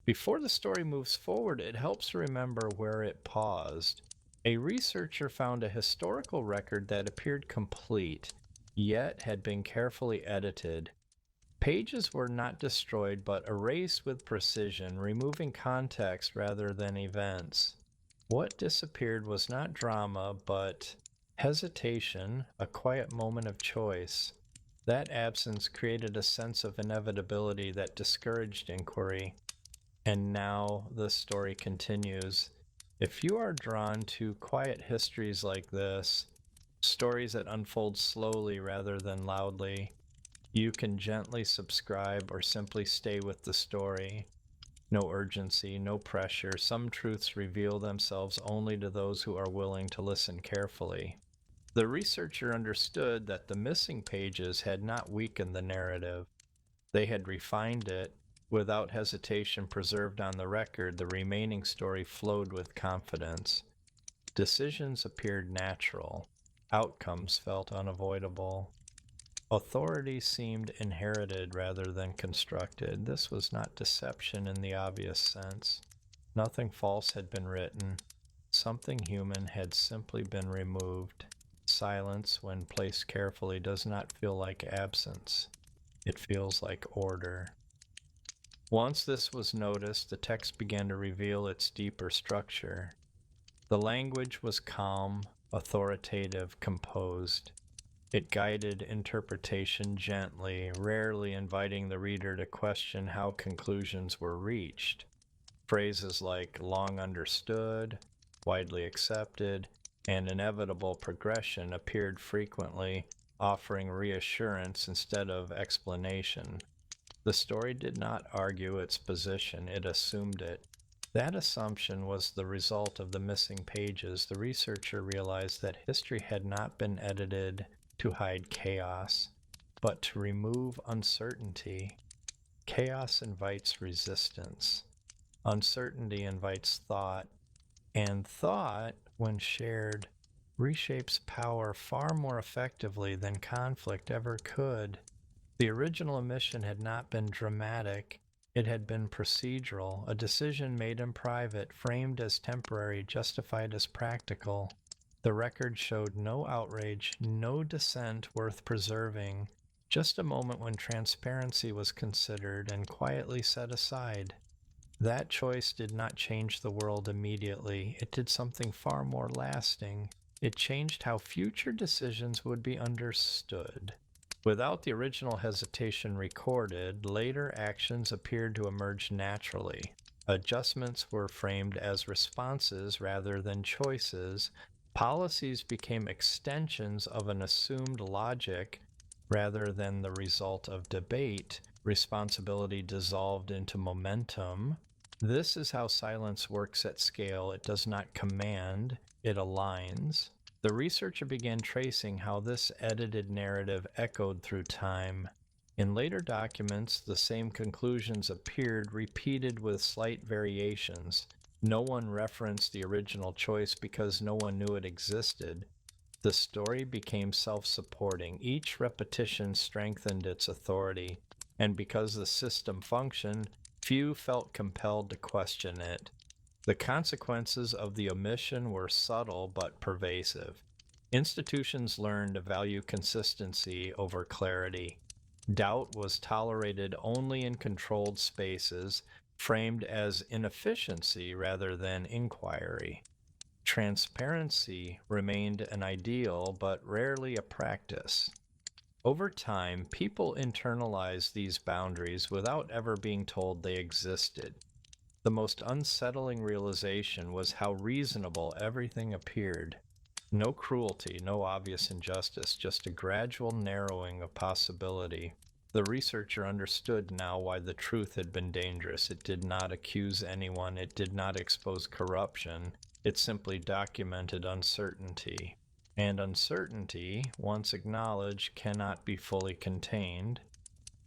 Before the story moves forward, it helps to remember where it paused. A researcher found a historical record that appeared complete, yet had been carefully edited. Pages were not destroyed but erased with precision, removing context rather than events. What disappeared was not drama, but hesitation, a quiet moment of choice. That absence created a sense of inevitability that discouraged inquiry. And now the story continues. If you are drawn to quiet histories like this, stories that unfold slowly rather than loudly, you can gently subscribe or simply stay with the story. No urgency, no pressure. Some truths reveal themselves only to those who are willing to listen carefully. The researcher understood that the missing pages had not weakened the narrative, they had refined it. Without hesitation preserved on the record, the remaining story flowed with confidence. Decisions appeared natural. Outcomes felt unavoidable. Authority seemed inherited rather than constructed. This was not deception in the obvious sense. Nothing false had been written. Something human had simply been removed. Silence, when placed carefully, does not feel like absence. It feels like order. Once this was noticed, the text began to reveal its deeper structure. The language was calm, authoritative, composed. It guided interpretation gently, rarely inviting the reader to question how conclusions were reached. Phrases like long understood, widely accepted, and inevitable progression appeared frequently, offering reassurance instead of explanation. The story did not argue its position, it assumed it. That assumption was the result of the missing pages. The researcher realized that history had not been edited to hide chaos, but to remove uncertainty. Chaos invites resistance. Uncertainty invites thought, and thought, when shared, reshapes power far more effectively than conflict ever could. The original omission had not been dramatic, it had been procedural, a decision made in private, framed as temporary, justified as practical. The record showed no outrage, no dissent worth preserving, just a moment when transparency was considered and quietly set aside. That choice did not change the world immediately. It did something far more lasting. It changed how future decisions would be understood. Without the original hesitation recorded, later actions appeared to emerge naturally. Adjustments were framed as responses rather than choices. Policies became extensions of an assumed logic rather than the result of debate. Responsibility dissolved into momentum. This is how silence works at scale. It does not command, it aligns. The researcher began tracing how this edited narrative echoed through time. In later documents, the same conclusions appeared, repeated with slight variations. No one referenced the original choice because no one knew it existed. The story became self-supporting. Each repetition strengthened its authority, and because the system functioned, few felt compelled to question it. The consequences of the omission were subtle but pervasive. Institutions learned to value consistency over clarity. Doubt was tolerated only in controlled spaces, framed as inefficiency rather than inquiry. Transparency remained an ideal, but rarely a practice. Over time, people internalized these boundaries without ever being told they existed. The most unsettling realization was how reasonable everything appeared. No cruelty, no obvious injustice, just a gradual narrowing of possibility. The researcher understood now why the truth had been dangerous. It did not accuse anyone, it did not expose corruption, it simply documented uncertainty. And uncertainty, once acknowledged, cannot be fully contained.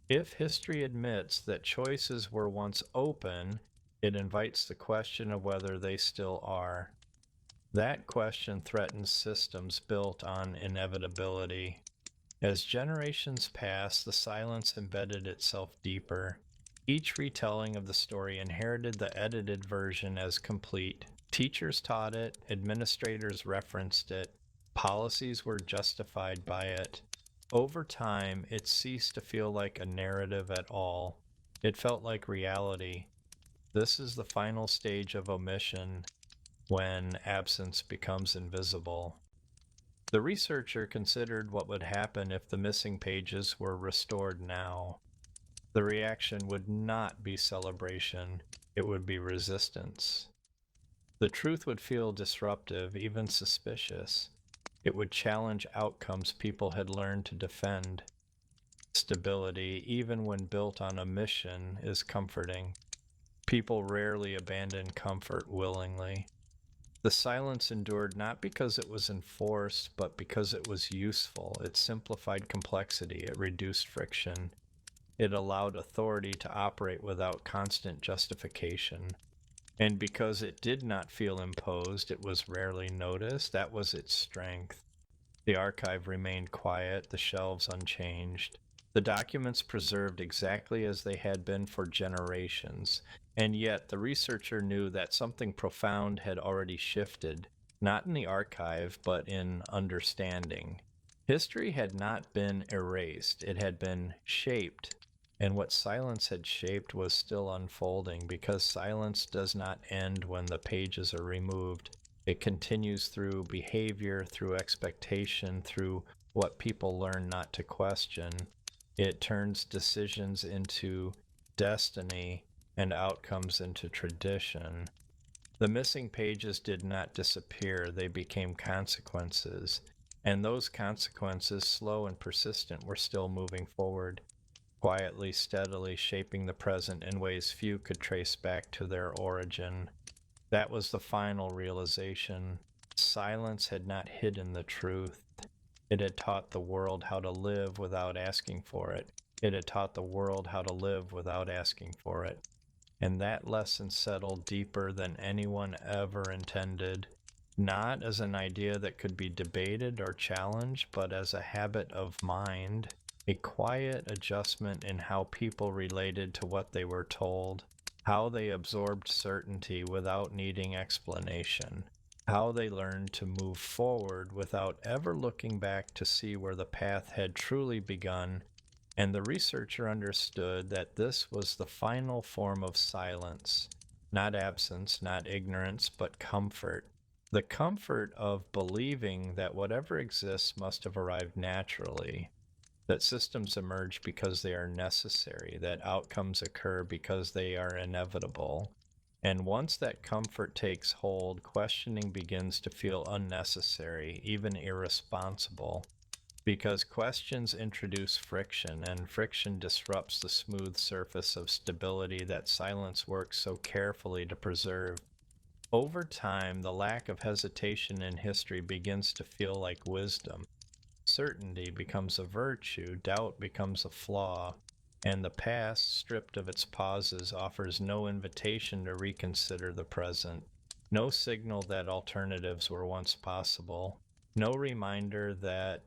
If history admits that choices were once open, it invites the question of whether they still are. That question threatens systems built on inevitability. As generations passed, the silence embedded itself deeper. Each retelling of the story inherited the edited version as complete. Teachers taught it, administrators referenced it, policies were justified by it. Over time, it ceased to feel like a narrative at all. It felt like reality. This is the final stage of omission when absence becomes invisible. The researcher considered what would happen if the missing pages were restored now. The reaction would not be celebration, it would be resistance. The truth would feel disruptive, even suspicious. It would challenge outcomes people had learned to defend. Stability, even when built on a mission, is comforting. People rarely abandon comfort willingly. The silence endured not because it was enforced, but because it was useful. It simplified complexity, it reduced friction, it allowed authority to operate without constant justification. And because it did not feel imposed, it was rarely noticed. That was its strength. The archive remained quiet, the shelves unchanged, the documents preserved exactly as they had been for generations. And yet, the researcher knew that something profound had already shifted, not in the archive, but in understanding. History had not been erased, it had been shaped. And what silence had shaped was still unfolding, because silence does not end when the pages are removed. It continues through behavior, through expectation, through what people learn not to question. It turns decisions into destiny and outcomes into tradition. The missing pages did not disappear, they became consequences. And those consequences, slow and persistent, were still moving forward, quietly, steadily shaping the present in ways few could trace back to their origin. That was the final realization. Silence had not hidden the truth. It had taught the world how to live without asking for it. It had taught the world how to live without asking for it. And that lesson settled deeper than anyone ever intended, not as an idea that could be debated or challenged, but as a habit of mind, a quiet adjustment in how people related to what they were told, how they absorbed certainty without needing explanation, how they learned to move forward without ever looking back to see where the path had truly begun. And the researcher understood that this was the final form of silence, not absence, not ignorance, but comfort. The comfort of believing that whatever exists must have arrived naturally, that systems emerge because they are necessary, that outcomes occur because they are inevitable. And once that comfort takes hold, questioning begins to feel unnecessary, even irresponsible, because questions introduce friction, and friction disrupts the smooth surface of stability that silence works so carefully to preserve. Over time, the lack of hesitation in history begins to feel like wisdom. Certainty becomes a virtue, doubt becomes a flaw, and the past, stripped of its pauses, offers no invitation to reconsider the present, no signal that alternatives were once possible, no reminder that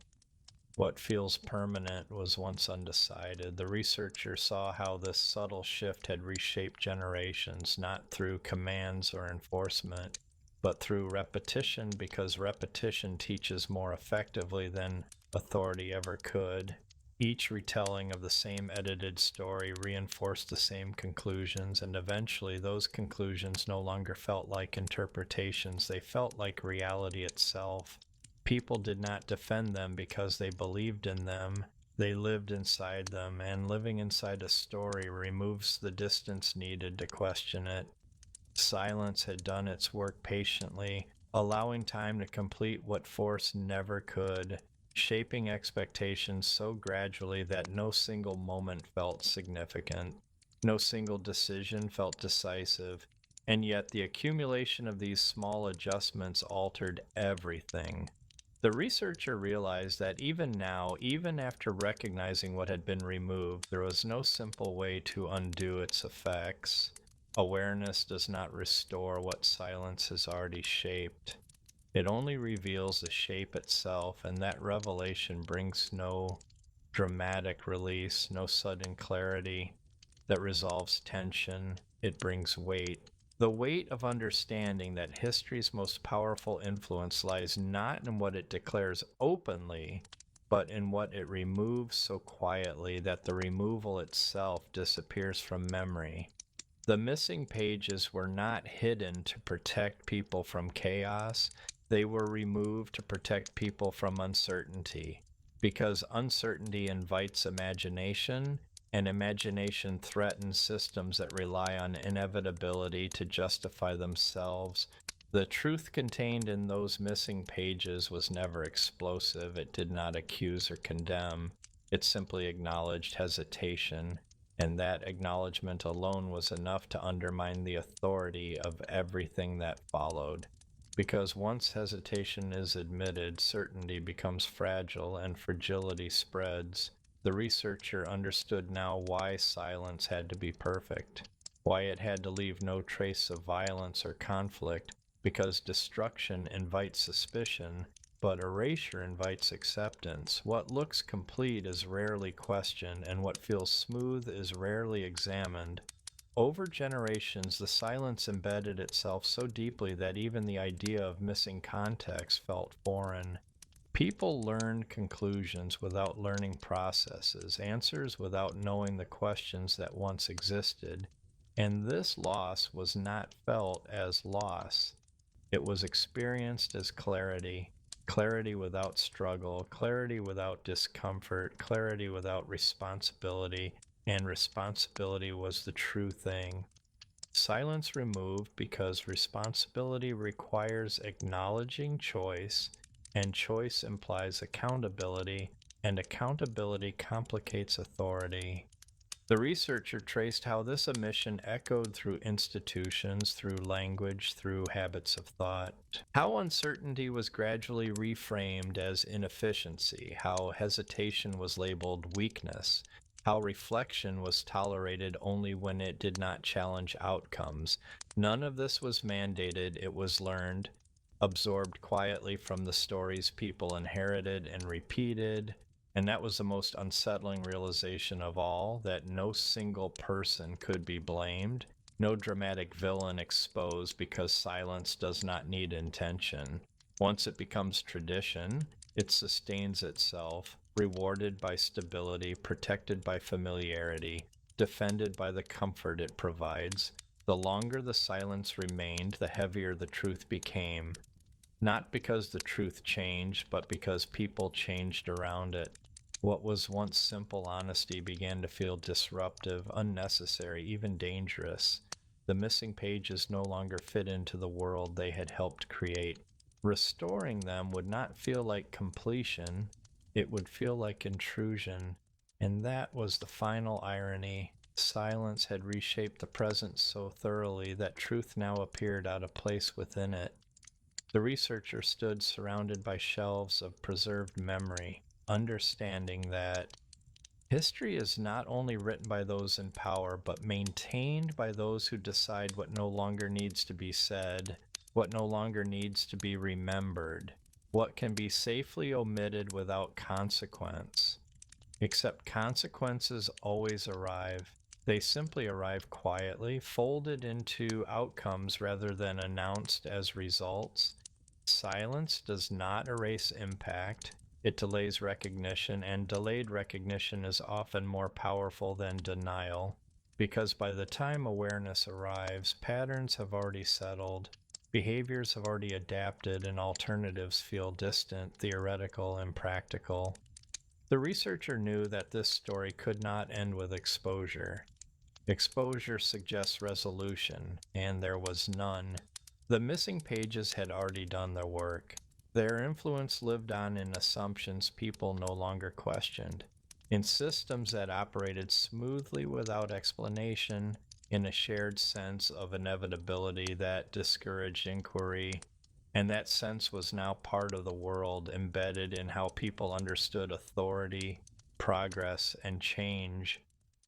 what feels permanent was once undecided. The researcher saw how this subtle shift had reshaped generations, not through commands or enforcement, but through repetition, because repetition teaches more effectively than authority ever could. Each retelling of the same edited story reinforced the same conclusions, and eventually those conclusions no longer felt like interpretations, they felt like reality itself. People did not defend them because they believed in them. They lived inside them, and living inside a story removes the distance needed to question it. Silence had done its work patiently, allowing time to complete what force never could, shaping expectations so gradually that no single moment felt significant, no single decision felt decisive, and yet the accumulation of these small adjustments altered everything. The researcher realized that even now, even after recognizing what had been removed, there was no simple way to undo its effects. Awareness does not restore what silence has already shaped. It only reveals the shape itself, and that revelation brings no dramatic release, no sudden clarity. that resolves tension, it brings weight. The weight of understanding that history's most powerful influence lies not in what it declares openly, but in what it removes so quietly that the removal itself disappears from memory. The missing pages were not hidden to protect people from chaos, they were removed to protect people from uncertainty. Because uncertainty invites imagination, and imagination threatens systems that rely on inevitability to justify themselves. The truth contained in those missing pages was never explosive. It did not accuse or condemn. It simply acknowledged hesitation, and that acknowledgement alone was enough to undermine the authority of everything that followed. Because once hesitation is admitted, certainty becomes fragile and fragility spreads. The researcher understood now why silence had to be perfect, why it had to leave no trace of violence or conflict, because destruction invites suspicion, but erasure invites acceptance. What looks complete is rarely questioned, and what feels smooth is rarely examined. Over generations, the silence embedded itself so deeply that even the idea of missing context felt foreign. People learned conclusions without learning processes, answers without knowing the questions that once existed, and this loss was not felt as loss. It was experienced as clarity, clarity without struggle, clarity without discomfort, clarity without responsibility, and responsibility was the true thing. Silence removed because responsibility requires acknowledging choice, and choice implies accountability, and accountability complicates authority. The researcher traced how this omission echoed through institutions, through language, through habits of thought. How uncertainty was gradually reframed as inefficiency, how hesitation was labeled weakness, how reflection was tolerated only when it did not challenge outcomes. None of this was mandated, it was learned, absorbed quietly from the stories people inherited and repeated. And that was the most unsettling realization of all, that no single person could be blamed, no dramatic villain exposed, because silence does not need intention. Once it becomes tradition, it sustains itself, rewarded by stability, protected by familiarity, defended by the comfort it provides. The longer the silence remained, the heavier the truth became, not because the truth changed, but because people changed around it. What was once simple honesty began to feel disruptive, unnecessary, even dangerous. The missing pages no longer fit into the world they had helped create. Restoring them would not feel like completion, it would feel like intrusion. And that was the final irony. Silence had reshaped the present so thoroughly that truth now appeared out of place within it. The researcher stood surrounded by shelves of preserved memory, understanding that history is not only written by those in power, but maintained by those who decide what no longer needs to be said, what no longer needs to be remembered, what can be safely omitted without consequence. Except consequences always arrive. They simply arrive quietly, folded into outcomes rather than announced as results. Silence does not erase impact, it delays recognition, and delayed recognition is often more powerful than denial, because by the time awareness arrives, patterns have already settled, behaviors have already adapted, and alternatives feel distant, theoretical, impractical. The researcher knew that this story could not end with exposure. Exposure suggests resolution, and there was none. The missing pages had already done their work. Their influence lived on in assumptions people no longer questioned, in systems that operated smoothly without explanation, in a shared sense of inevitability that discouraged inquiry. And that sense was now part of the world, embedded in how people understood authority, progress, and change.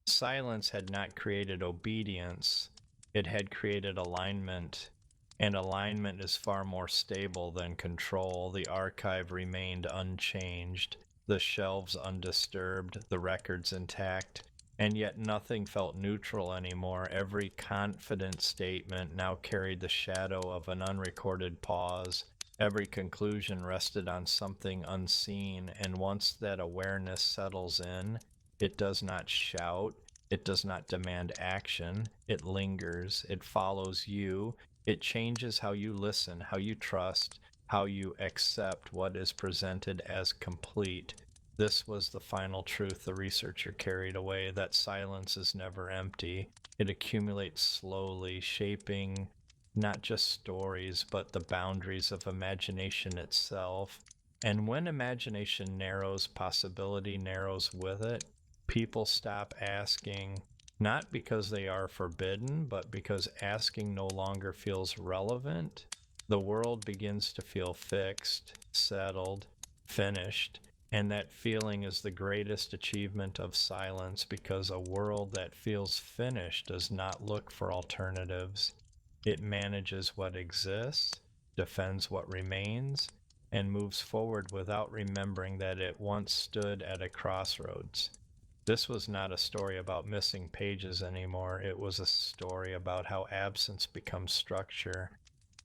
Silence had not created obedience, it had created alignment. And alignment is far more stable than control. The archive remained unchanged, the shelves undisturbed, the records intact. And yet nothing felt neutral anymore. Every confident statement now carried the shadow of an unrecorded pause. Every conclusion rested on something unseen, and once that awareness settles in, it does not shout, it does not demand action, it lingers, it follows you, it changes how you listen, how you trust, how you accept what is presented as complete. This was the final truth the researcher carried away, that silence is never empty. It accumulates slowly, shaping not just stories, but the boundaries of imagination itself. And when imagination narrows, possibility narrows with it. People stop asking, not because they are forbidden, but because asking no longer feels relevant. The world begins to feel fixed, settled, finished. And that feeling is the greatest achievement of silence, because a world that feels finished does not look for alternatives. It manages what exists, defends what remains, and moves forward without remembering that it once stood at a crossroads. This was not a story about missing pages anymore. It was a story about how absence becomes structure,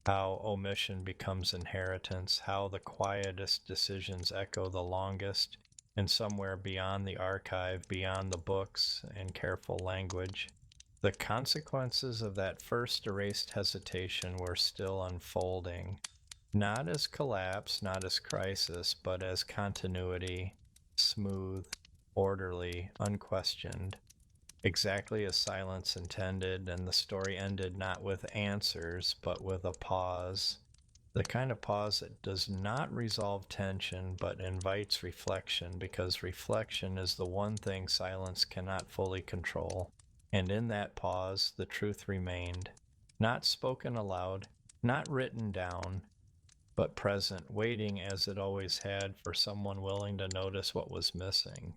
how omission becomes inheritance, how the quietest decisions echo the longest, and somewhere beyond the archive, beyond the books and careful language, the consequences of that first erased hesitation were still unfolding, not as collapse, not as crisis, but as continuity, smooth, orderly, unquestioned, exactly as silence intended. And the story ended not with answers, but with a pause. The kind of pause that does not resolve tension, but invites reflection, because reflection is the one thing silence cannot fully control. And in that pause, the truth remained, not spoken aloud, not written down, but present, waiting as it always had for someone willing to notice what was missing.